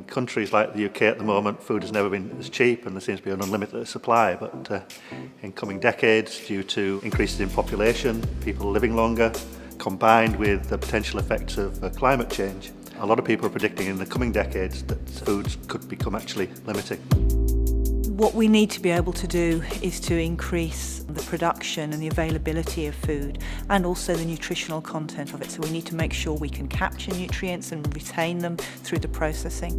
countries like the UK at the moment, food has never been as cheap and there seems to be an unlimited supply, but in coming decades, due to increases in population, people living longer, combined with the potential effects of climate change, a lot of people are predicting in the coming decades that foods could become actually limiting. What we need to be able to do is to increase the production and the availability of food and also the nutritional content of it. So we need to make sure we can capture nutrients and retain them through the processing.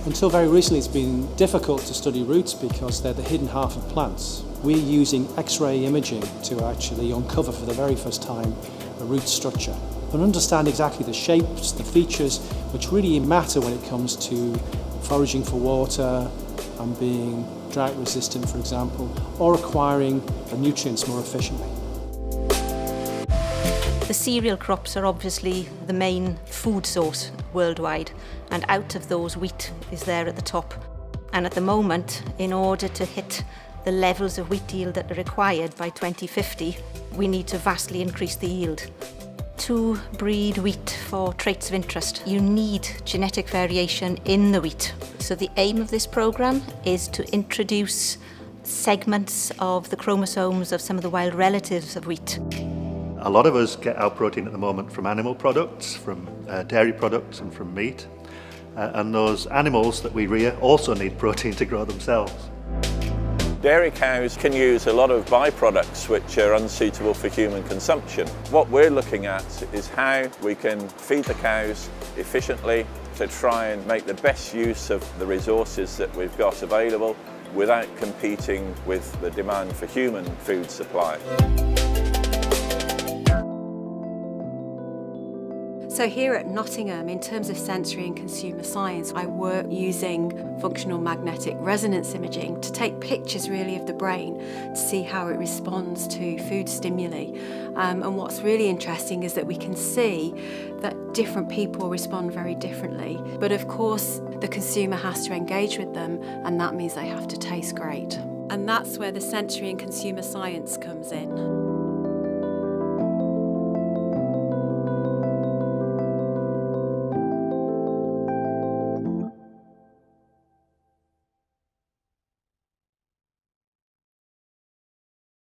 Until very recently it's been difficult to study roots because they're the hidden half of plants. We're using X-ray imaging to actually uncover for the very first time a root structure and understand exactly the shapes, the features which really matter when it comes to foraging for water, and being drought resistant, for example, or acquiring the nutrients more efficiently. The cereal crops are obviously the main food source worldwide, and out of those wheat is there at the top. And at the moment, in order to hit the levels of wheat yield that are required by 2050, we need to vastly increase the yield. To breed wheat for traits of interest, you need genetic variation in the wheat. So the aim of this programme is to introduce segments of the chromosomes of some of the wild relatives of wheat. A lot of us get our protein at the moment from animal products, from dairy products and from meat. And those animals that we rear also need protein to grow themselves. Dairy cows can use a lot of byproducts which are unsuitable for human consumption. What we're looking at is how we can feed the cows efficiently to try and make the best use of the resources that we've got available without competing with the demand for human food supply. So here at Nottingham, in terms of sensory and consumer science, I work using functional magnetic resonance imaging to take pictures really of the brain to see how it responds to food stimuli. And what's really interesting is that we can see that different people respond very differently. But of course, the consumer has to engage with them, and that means they have to taste great. And that's where the sensory and consumer science comes in.